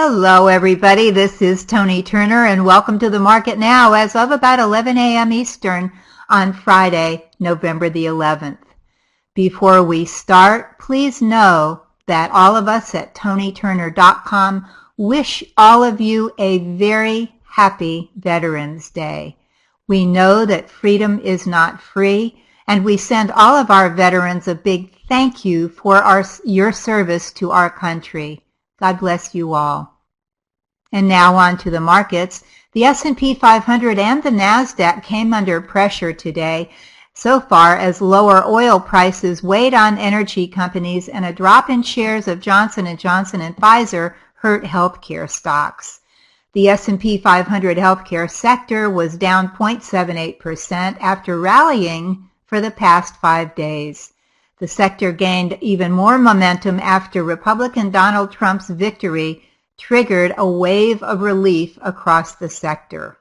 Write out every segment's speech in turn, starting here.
Hello everybody, this is Toni Turner and welcome to the market now as of about 11 a.m. Eastern on Friday, November the 11th. Before we start, please know that all of us at ToniTurner.com wish all of you a very happy Veterans Day. We know that freedom is not free, and we send all of our veterans a big thank you for your service to our country. God bless you all. And now on to the markets. The S&P 500 and the Nasdaq came under pressure today so far as lower oil prices weighed on energy companies and a drop in shares of Johnson & Johnson and Pfizer hurt healthcare stocks. The S&P 500 healthcare sector was down 0.78% after rallying for the past 5 days. The sector gained even more momentum after Republican Donald Trump's victory triggered a wave of relief across the sector.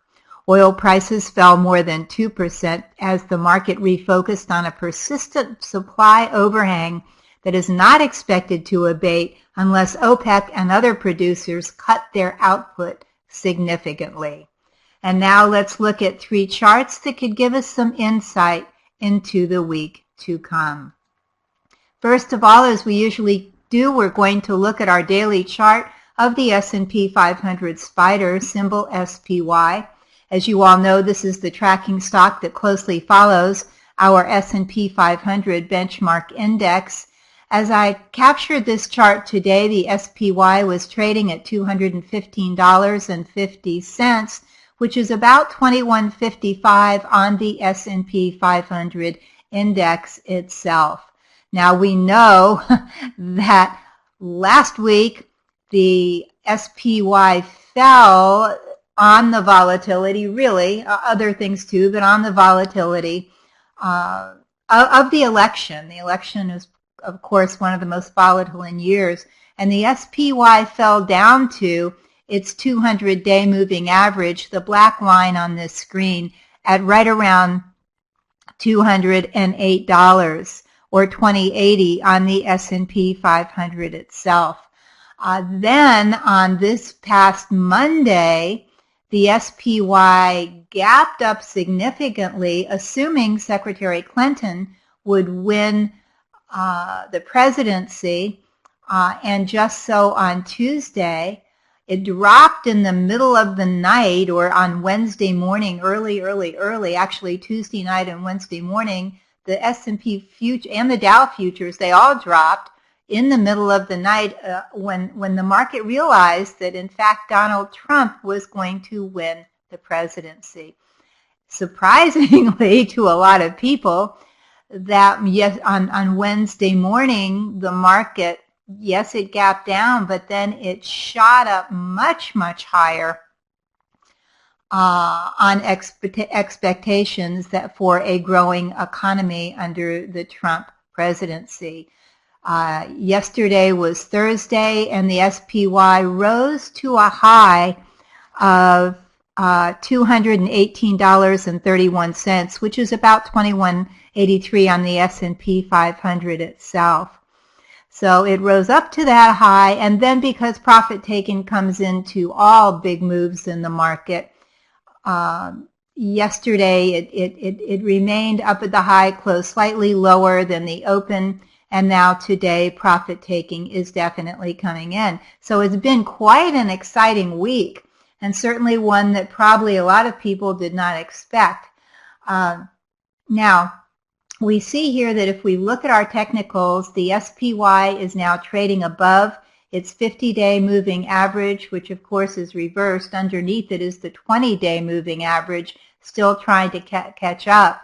Oil prices fell more than 2% as the market refocused on a persistent supply overhang that is not expected to abate unless OPEC and other producers cut their output significantly. And now let's look at 3 charts that could give us some insight into the week to come. First of all, as we usually do, we're going to look at our daily chart of the S&P 500 SPDR, symbol SPY. As you all know, this is the tracking stock that closely follows our S&P 500 benchmark index. As I captured this chart today, the SPY was trading at $215.50, which is about $21.55 on the S&P 500 index itself. Now we know that last week the SPY fell on the volatility, really, other things too, but on the volatility of the election. The election is, of course, one of the most volatile in years, and the SPY fell down to its 200-day moving average, the black line on this screen, at right around $208. Or 2080 on the S&P 500 itself. Then on this past Monday, the SPY gapped up significantly, assuming Secretary Clinton would win the presidency, and just so on Tuesday, it dropped in the middle of the night, or on Wednesday morning, early, actually Tuesday night and Wednesday morning. The S&P future and the Dow futures, they all dropped in the middle of the night when the market realized that, in fact, Donald Trump was going to win the presidency. Surprisingly to a lot of people, that yes, on Wednesday morning, the market, yes, it gapped down, but then it shot up much, much higher on expectations that for a growing economy under the Trump presidency. Yesterday was Thursday, and the SPY rose to a high of $218.31, which is about $21.83 on the S&P 500 itself. So it rose up to that high, and then because profit taking comes into all big moves in the market, yesterday it remained up at the high, closed slightly lower than the open, and now today profit taking is definitely coming in. So it's been quite an exciting week, and certainly one that probably a lot of people did not expect. Now, we see here that if we look at our technicals, the SPY is now trading above its 50-day moving average, which of course is reversed. Underneath it is the 20-day moving average, still trying to catch up.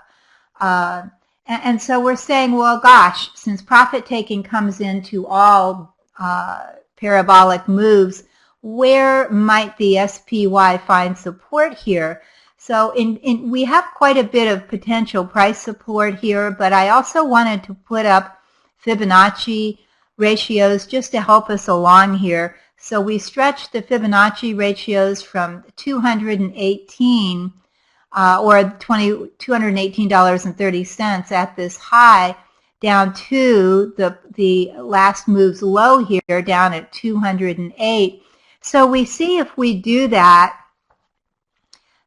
And so we're saying, well, gosh, since profit taking comes into all parabolic moves, where might the SPY find support here? So we have quite a bit of potential price support here, but I also wanted to put up Fibonacci ratios just to help us along here. So we stretched the Fibonacci ratios from 218 or $218.30 at this high down to the last move's low here down at 208. So we see if we do that,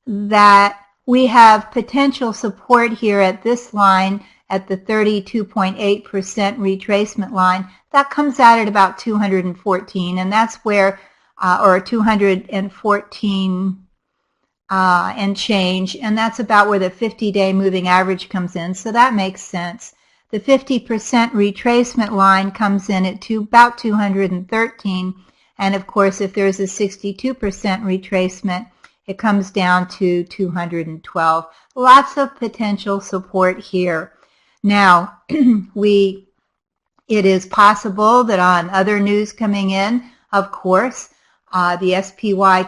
that we have potential support here at this line at the 32.8% retracement line. That comes out at about 214, and that's where, or 214 and change, and that's about where the 50-day moving average comes in, so that makes sense. The 50% retracement line comes in at about 213, and of course if there's a 62% retracement, it comes down to 212. Lots of potential support here. Now, it is possible that on other news coming in, of course, the SPY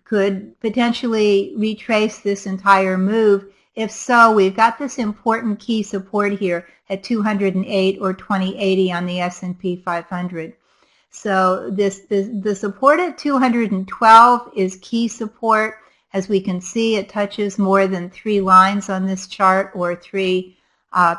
could potentially retrace this entire move. If so, we've got this important key support here at 208 or 2080 on the S&P 500. So the support at 212 is key support. As we can see, it touches more than 3 lines on this chart, or 3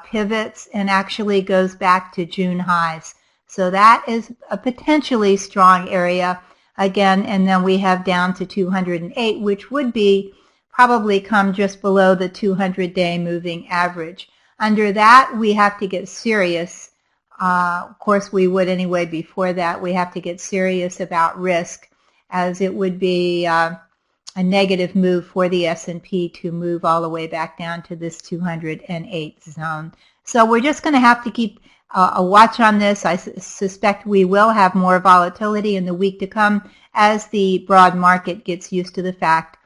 pivots, and actually goes back to June highs. So that is a potentially strong area again, and then we have down to 208, which would be probably come just below the 200-day moving average. Under that, we have to get serious. Of course, we would anyway before that. We have to get serious about risk, as it would be a negative move for the S&P to move all the way back down to this 208 zone. So we're just going to have to keep a watch on this. I suspect we will have more volatility in the week to come as the broad market gets used to the fact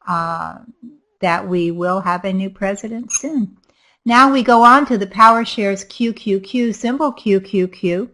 that we will have a new president soon. Now we go on to the PowerShares QQQ, symbol QQQ.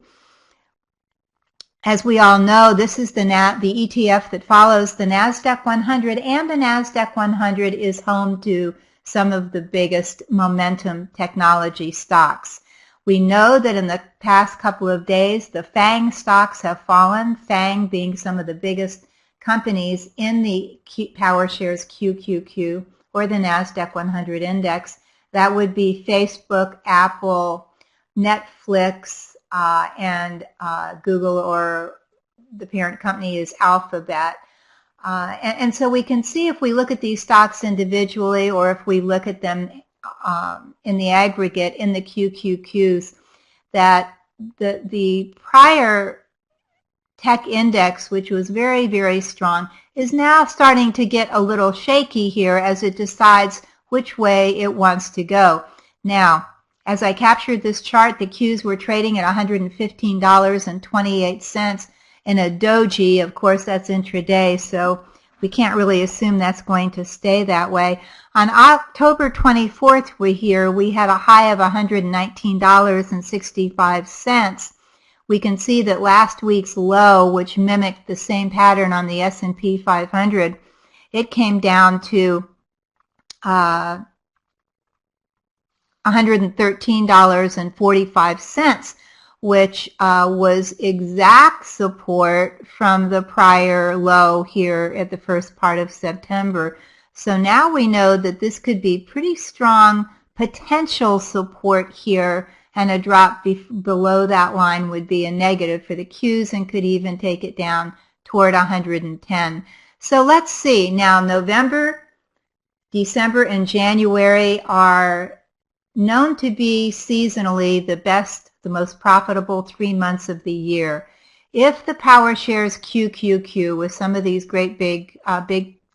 As we all know, this is the ETF that follows the Nasdaq 100, and the Nasdaq 100 is home to some of the biggest momentum technology stocks. We know that in the past couple of days, the FANG stocks have fallen, FANG being some of the biggest companies in the PowerShares QQQ, or the Nasdaq 100 index. That would be Facebook, Apple, Netflix, and Google, or the parent company is Alphabet. And so we can see, if we look at these stocks individually, or if we look at them in the aggregate in the QQQs, that the prior tech index, which was very, very strong, is now starting to get a little shaky here as it decides which way it wants to go. Now, as I captured this chart, the Qs were trading at $115.28 in a doji. Of course, that's intraday, so we can't really assume that's going to stay that way. On October 24th, we had a high of $119.65. We can see that last week's low, which mimicked the same pattern on the S&P 500, it came down to $113.45, which was exact support from the prior low here at the first part of September. So now we know that this could be pretty strong potential support here, and a drop below that line would be a negative for the Qs and could even take it down toward 110. So let's see. Now, November, December, and January are known to be seasonally the best, the most profitable 3 months of the year. If the PowerShares QQQ with some of these great big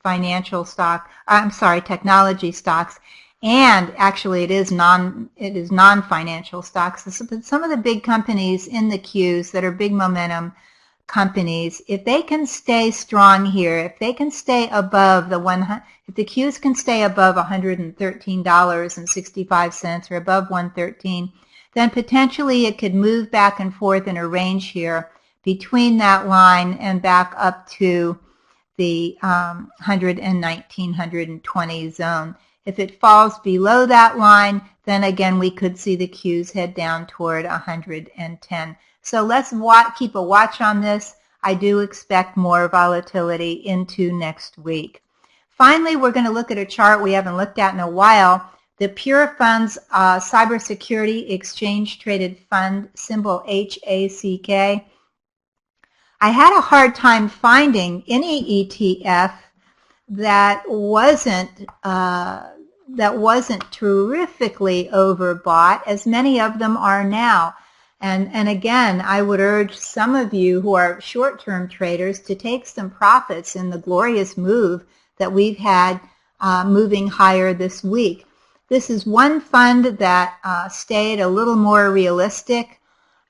financial technology stocks, and actually it is non-financial stocks, some of the big companies in the Qs that are big momentum companies, if they can stay strong here, if they can stay above if the Qs can stay above $113.65 or above 113, then potentially it could move back and forth in a range here between that line and back up to the 119, 120 zone. If it falls below that line, then again we could see the Qs head down toward 110. So let's keep a watch on this. I do expect more volatility into next week. Finally, we're going to look at a chart we haven't looked at in a while. The Pure Funds Cybersecurity Exchange Traded Fund, symbol HACK. I had a hard time finding any ETF that wasn't terrifically overbought, as many of them are now. And again, I would urge some of you who are short-term traders to take some profits in the glorious move that we've had moving higher this week. This is one fund that stayed a little more realistic.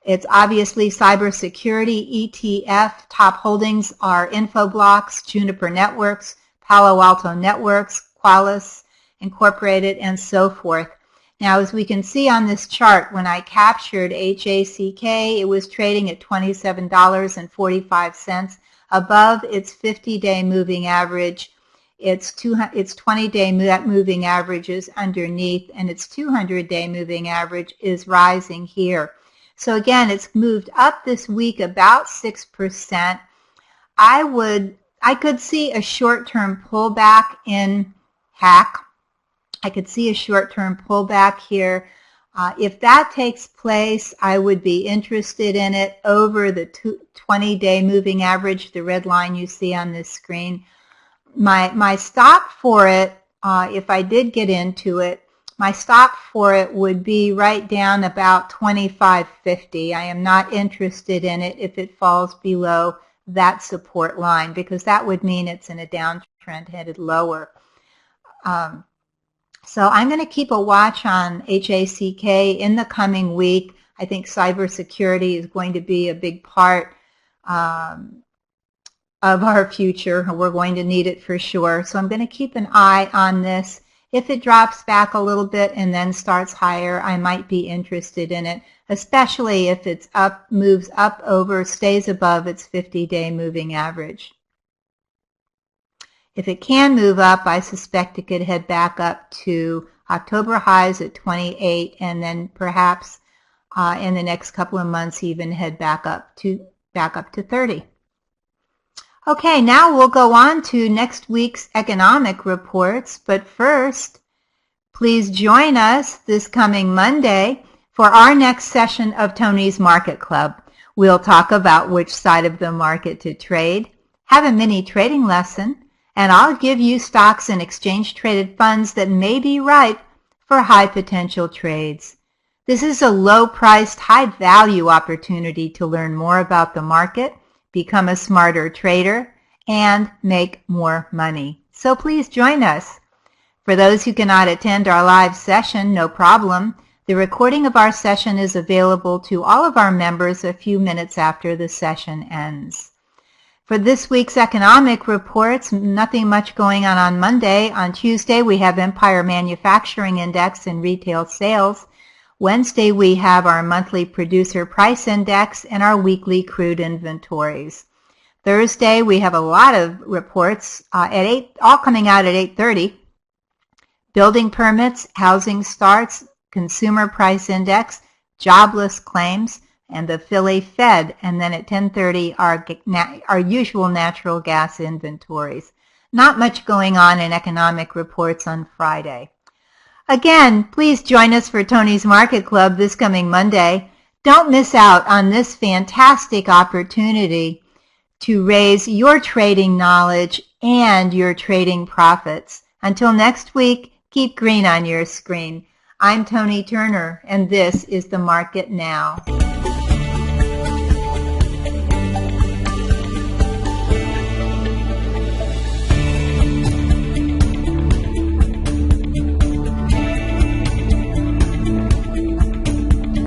It's obviously Cybersecurity ETF. Top holdings are Infoblox, Juniper Networks, Palo Alto Networks, Qualys Incorporated, and so forth. Now, as we can see on this chart, when I captured HACK, it was trading at $27.45 above its 50-day moving average. Its 20-day moving average is underneath, and its 200-day moving average is rising here. So again, it's moved up this week about 6%. I could see a short-term pullback in HACK. I could see a short-term pullback here. If that takes place, I would be interested in it over the 20-day moving average, the red line you see on this screen. My stop for it, if I did get into it, my stop for it would be right down about $25.50. I am not interested in it if it falls below that support line, because that would mean it's in a downtrend headed lower. So I'm going to keep a watch on HACK in the coming week. I think cybersecurity is going to be a big part of our future. We're going to need it for sure. So I'm going to keep an eye on this. If it drops back a little bit and then starts higher, I might be interested in it, especially if it's up, moves up over, stays above its 50-day moving average. If it can move up, I suspect it could head back up to October highs at 28, and then perhaps in the next couple of months even head back up to 30. Okay, now we'll go on to next week's economic reports, but first, please join us this coming Monday for our next session of Toni's Market Club. We'll talk about which side of the market to trade, have a mini trading lesson, and I'll give you stocks and exchange-traded funds that may be ripe for high-potential trades. This is a low-priced, high-value opportunity to learn more about the market, become a smarter trader, and make more money. So please join us. For those who cannot attend our live session, no problem. The recording of our session is available to all of our members a few minutes after the session ends. For this week's economic reports, nothing much going on Monday. On Tuesday, we have Empire Manufacturing Index and retail sales. Wednesday, we have our monthly producer price index and our weekly crude inventories. Thursday, we have a lot of reports all coming out at 8:30. Building permits, housing starts, consumer price index, jobless claims, and the Philly Fed. And then at 10:30, our usual natural gas inventories. Not much going on in economic reports on Friday. Again, please join us for Toni's Market Club this coming Monday. Don't miss out on this fantastic opportunity to raise your trading knowledge and your trading profits. Until next week, keep green on your screen. I'm Toni Turner, and this is The Market Now.